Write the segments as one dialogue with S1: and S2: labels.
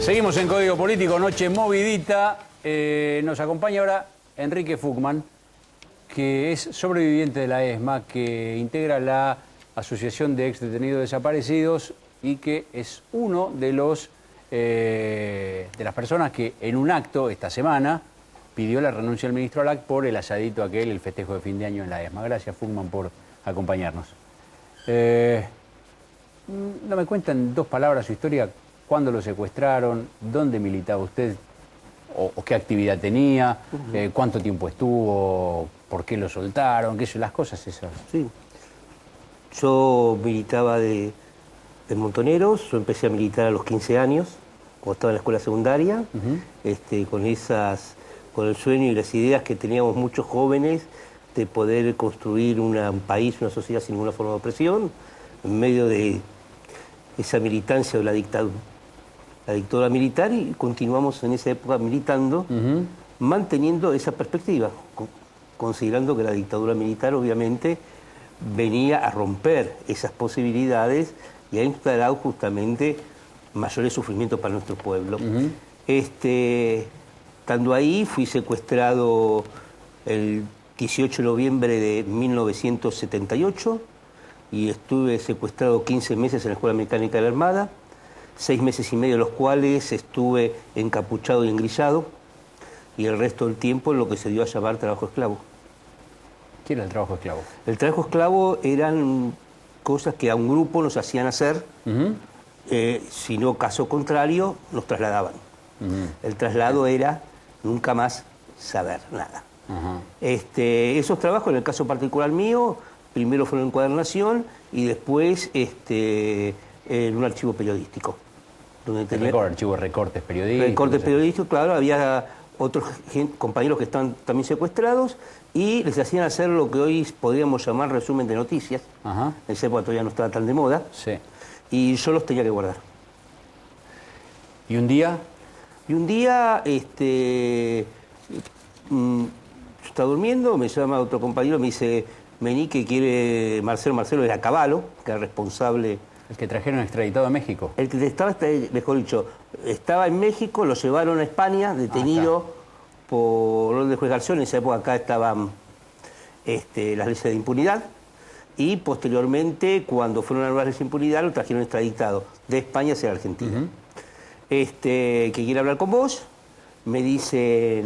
S1: Seguimos en Código Político, noche movidita. Nos acompaña ahora Enrique Fuchman, que es sobreviviente de la ESMA, que integra la Asociación de Ex Detenidos Desaparecidos y que es uno de las personas que en un acto esta semana pidió la renuncia del ministro Alac por el asadito aquel, el festejo de fin de año en la ESMA. Gracias, Fuchman, por acompañarnos. ¿No me cuentan dos palabras su historia? ¿Cuándo lo secuestraron? ¿Dónde militaba usted? ¿O qué actividad tenía? ¿Cuánto tiempo estuvo? ¿Por qué lo soltaron? ¿Qué son las cosas esas?
S2: Sí. Yo militaba de Montoneros. Yo empecé a militar a los 15 años, cuando estaba en la escuela secundaria, con el sueño y las ideas que teníamos muchos jóvenes de poder construir un país, una sociedad sin ninguna forma de opresión, en medio de esa militancia de la dictadura militar, y continuamos en esa época militando, manteniendo esa perspectiva, considerando que la dictadura militar obviamente venía a romper esas posibilidades y ha instalado justamente mayores sufrimientos para nuestro pueblo. Estando ahí, fui secuestrado el 18 de noviembre de 1978 y estuve secuestrado 15 meses en la Escuela Mecánica de la Armada, 6 meses y medio de los cuales estuve encapuchado y engrillado, y el resto del tiempo en lo que se dio a llamar trabajo esclavo.
S1: ¿Qué era el trabajo esclavo?
S2: El trabajo esclavo eran cosas que a un grupo nos hacían hacer, si no caso contrario, nos trasladaban. El traslado era nunca más saber nada. Esos trabajos, en el caso particular mío, primero fueron en encuadernación y después en un archivo periodístico. Donde tenía
S1: archivos, recortes periodísticos.
S2: Recortes periodísticos, claro, había otros compañeros que estaban también secuestrados y les hacían hacer lo que hoy podríamos llamar resumen de noticias. En esa época todavía no estaba tan de moda.
S1: Sí.
S2: Y yo los tenía que guardar.
S1: ¿Y un día?
S2: Y un día, yo estaba durmiendo, me llama otro compañero, me dice, vení que quiere Marcelo era Cavallo, que era responsable.
S1: El que trajeron extraditado a México.
S2: El que estaba, mejor dicho, estaba en México, lo llevaron a España, detenido por orden de juez García. En esa época acá estaban las leyes de impunidad. Y posteriormente, cuando fueron a las leyes de impunidad, lo trajeron extraditado de España hacia Argentina. Que quiere hablar con vos, me dice,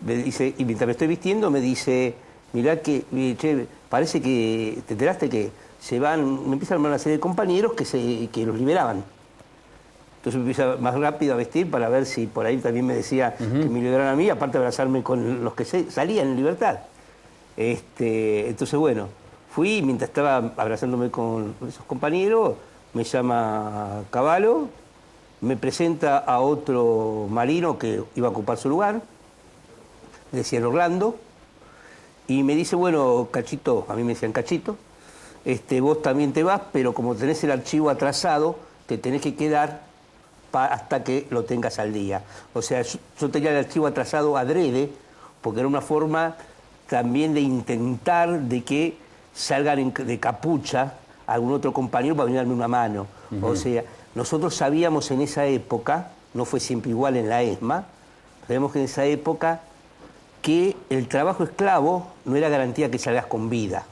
S2: y mientras me estoy vistiendo, me dice, mirá que, che, parece que, ¿te enteraste que se van? Me empiezan a armar una serie de compañeros que los liberaban. Entonces me empieza más rápido a vestir para ver si por ahí también me decía que me liberaran a mí, aparte de abrazarme con los que salían en libertad. Entonces, bueno, fui y mientras estaba abrazándome con esos compañeros, me llama Cavallo, me presenta a otro marino que iba a ocupar su lugar, decía Orlando, y me dice, bueno, Cachito, a mí me decían Cachito, vos también te vas, pero como tenés el archivo atrasado, te tenés que quedar hasta que lo tengas al día. O sea, yo tenía el archivo atrasado adrede, porque era una forma también de intentar de que salgan de capucha algún otro compañero para venir a darme una mano. O sea, nosotros sabíamos en esa época, no fue siempre igual en la ESMA, sabíamos que en esa época que el trabajo esclavo no era garantía que salgas con vida,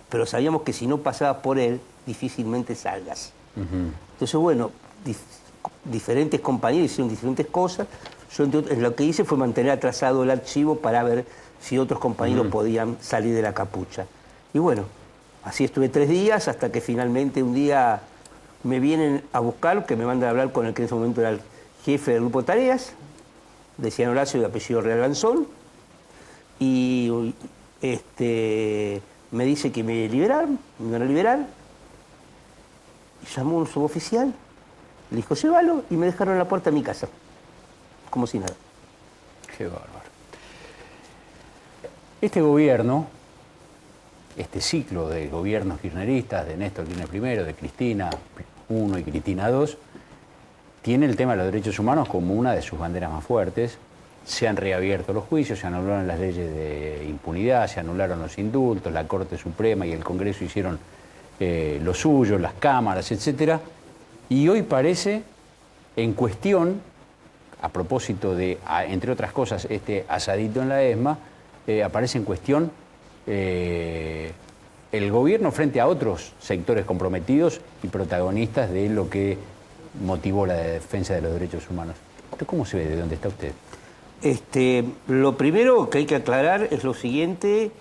S2: pero sabíamos que si no pasabas por él, difícilmente salgas. Entonces, bueno, diferentes compañeros hicieron diferentes cosas. Yo lo que hice fue mantener atrasado el archivo para ver si otros compañeros podían salir de la capucha. Y bueno, así estuve 3 días hasta que finalmente un día me vienen a buscar, que me mandan a hablar con el que en ese momento era el jefe del grupo de tareas, decían Horacio de apellido Real Lanzón, y me dice que me liberaron, me van a liberar, y llamó a un suboficial, le dijo, llévalo, y me dejaron en la puerta de mi casa, como si nada.
S1: Qué bárbaro. Este gobierno, este ciclo de gobiernos kirchneristas, de Néstor Kirchner primero, de Cristina I y Cristina II, tiene el tema de los derechos humanos como una de sus banderas más fuertes. Se han reabierto los juicios, se anularon las leyes de impunidad, se anularon los indultos, la Corte Suprema y el Congreso hicieron lo suyo, las cámaras, etc. Y hoy parece en cuestión, a propósito de, entre otras cosas, este asadito en la ESMA, aparece en cuestión el gobierno frente a otros sectores comprometidos y protagonistas de lo que motivó la defensa de los derechos humanos. ¿Esto cómo se ve? ¿De dónde está usted?
S2: Lo primero que hay que aclarar es lo siguiente.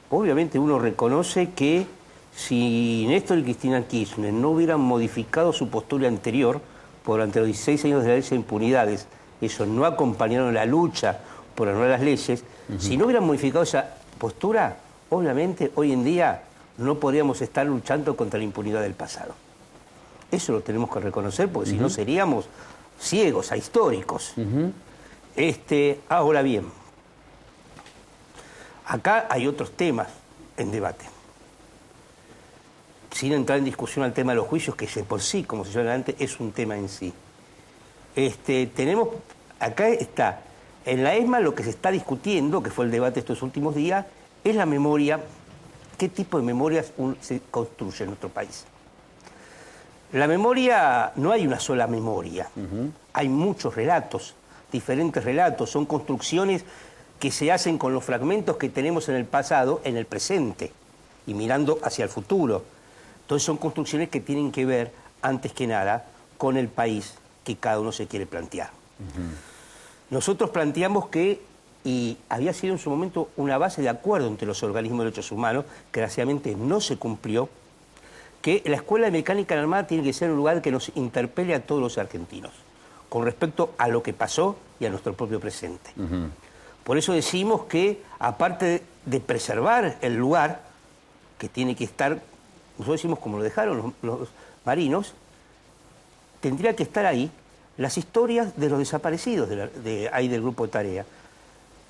S2: Obviamente uno reconoce que si Néstor y Cristina Kirchner no hubieran modificado su postura anterior durante los 16 años de la ley de impunidades, ellos no acompañaron la lucha por anular las leyes, si no hubieran modificado esa postura, obviamente hoy en día no podríamos estar luchando contra la impunidad del pasado. Eso lo tenemos que reconocer, porque si no seríamos ciegos, ahistóricos. Ahora bien, acá hay otros temas en debate. Sin entrar en discusión al tema de los juicios, que por sí, como se llama antes, es un tema en sí. Acá está, en la ESMA lo que se está discutiendo, que fue el debate estos últimos días, es la memoria, qué tipo de memorias se construye en nuestro país. La memoria, no hay una sola memoria, hay muchos relatos, diferentes relatos, son construcciones que se hacen con los fragmentos que tenemos en el pasado, en el presente, y mirando hacia el futuro. Entonces son construcciones que tienen que ver, antes que nada, con el país que cada uno se quiere plantear. Nosotros planteamos que, y había sido en su momento una base de acuerdo entre los organismos de derechos humanos, que desgraciadamente no se cumplió, que la Escuela de Mecánica en la Armada tiene que ser un lugar que nos interpele a todos los argentinos, con respecto a lo que pasó y a nuestro propio presente. Por eso decimos que, aparte de preservar el lugar, que tiene que estar, nosotros decimos como lo dejaron los marinos, tendría que estar ahí las historias de los desaparecidos ahí del grupo de tarea.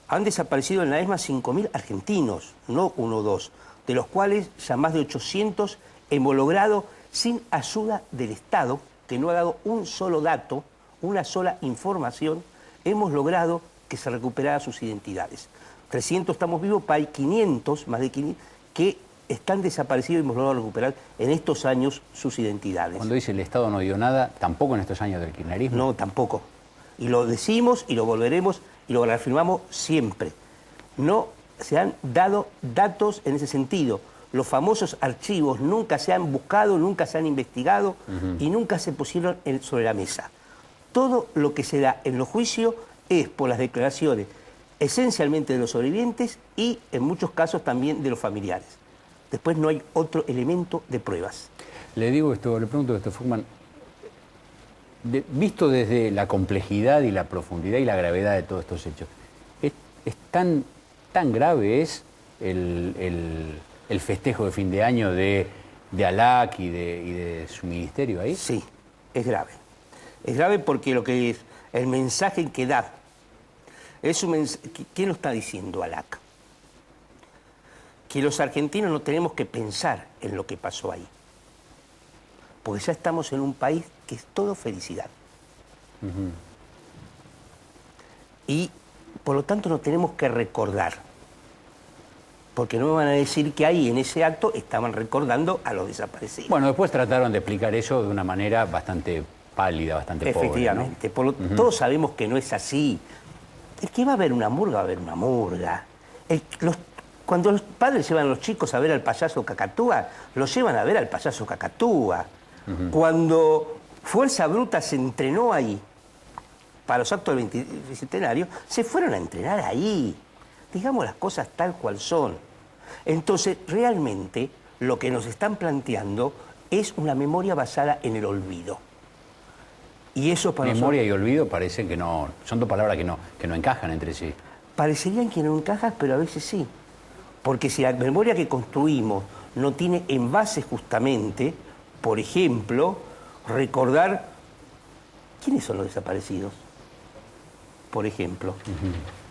S2: Han desaparecido en la ESMA 5.000 argentinos, no 1 o 2, de los cuales ya más de 800 hemos logrado, sin ayuda del Estado, que no ha dado un solo dato, una sola información, hemos logrado que se recuperaran sus identidades. 300 estamos vivos, pero hay 500, más de 500, que están desaparecidos y hemos logrado recuperar en estos años sus identidades.
S1: Cuando dice el Estado no dio nada, ¿tampoco en estos años del kirchnerismo?
S2: No, tampoco. Y lo decimos y lo volveremos y lo reafirmamos siempre. No se han dado datos en ese sentido. Los famosos archivos nunca se han buscado, nunca se han investigado y nunca se pusieron sobre la mesa. Todo lo que se da en los juicios es por las declaraciones esencialmente de los sobrevivientes y en muchos casos también de los familiares. Después no hay otro elemento de pruebas.
S1: Le pregunto esto, Fuchsman, visto desde la complejidad y la profundidad y la gravedad de todos estos hechos, ¿es tan grave el festejo de fin de año de ALAC y de su ministerio ahí?
S2: Sí, es grave. Es grave porque lo que es el mensaje que da es un mensaje. ¿Quién lo está diciendo ALAC? Que los argentinos no tenemos que pensar en lo que pasó ahí. Porque ya estamos en un país que es todo felicidad. Y por lo tanto no tenemos que recordar. Porque no me van a decir que ahí en ese acto estaban recordando a los desaparecidos.
S1: Bueno, después trataron de explicar eso de una manera bastante pálida, bastante pobre,
S2: efectivamente,
S1: ¿no?
S2: Todos sabemos que no es así. El que va a haber una murga, va a haber una murga. Cuando los padres llevan a los chicos a ver al payaso Cacatúa, los llevan a ver al payaso Cacatúa. Cuando Fuerza Bruta se entrenó ahí, para los actos del bicentenario, se fueron a entrenar ahí. Digamos las cosas tal cual son. Entonces, realmente, lo que nos están planteando es una memoria basada en el olvido. Y eso para
S1: memoria y olvido parecen que no, son dos palabras que no encajan entre sí.
S2: Parecerían que no encajan, pero a veces sí. Porque si la memoria que construimos no tiene en base justamente, por ejemplo, recordar quiénes son los desaparecidos, por ejemplo.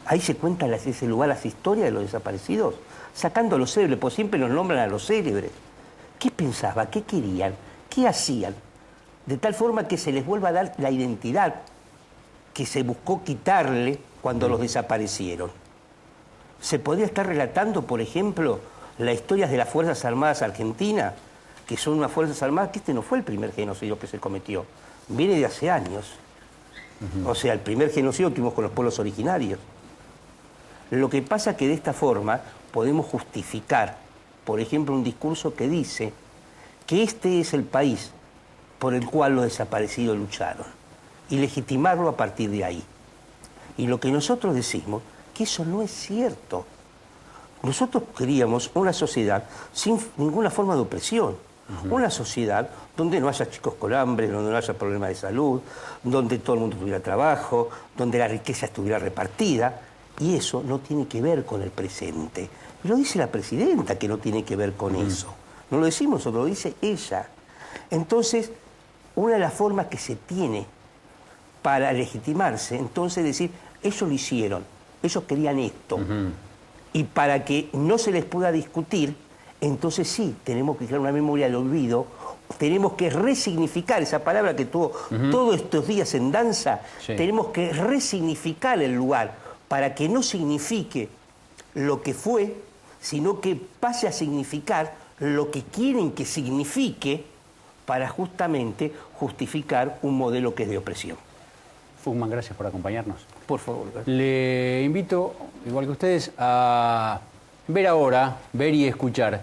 S2: Ahí se cuentan en ese lugar las historias de los desaparecidos, sacando a los célebres, pues siempre nos nombran a los célebres. ¿Qué pensaban? ¿Qué querían? ¿Qué hacían? De tal forma que se les vuelva a dar la identidad que se buscó quitarle cuando los desaparecieron. Se podría estar relatando, por ejemplo, las historias de las Fuerzas Armadas Argentinas, que son unas Fuerzas Armadas, que este no fue el primer genocidio que se cometió. viene de hace años. O sea, el primer genocidio que tuvimos con los pueblos originarios. Lo que pasa es que de esta forma podemos justificar, por ejemplo, un discurso que dice que este es el país por el cual los desaparecidos lucharon y legitimarlo a partir de ahí. Y lo que nosotros decimos, que eso no es cierto. Nosotros queríamos una sociedad sin ninguna forma de opresión. Una sociedad donde no haya chicos con hambre, donde no haya problemas de salud, donde todo el mundo tuviera trabajo, donde la riqueza estuviera repartida. Y eso no tiene que ver con el presente. Lo dice la presidenta que no tiene que ver con eso. No lo decimos nosotros, lo dice ella. Entonces, una de las formas que se tiene para legitimarse, entonces decir, ellos lo hicieron, ellos querían esto. Y para que no se les pueda discutir, entonces sí, tenemos que crear una memoria del olvido, tenemos que resignificar esa palabra que tuvo todos estos días en danza, tenemos que resignificar el lugar para que no signifique lo que fue, sino que pase a significar lo que quieren que signifique para justamente justificar un modelo que es de opresión.
S1: Fugman, gracias por acompañarnos.
S2: Por favor.
S1: Le invito, igual que ustedes, a ver ahora, ver y escuchar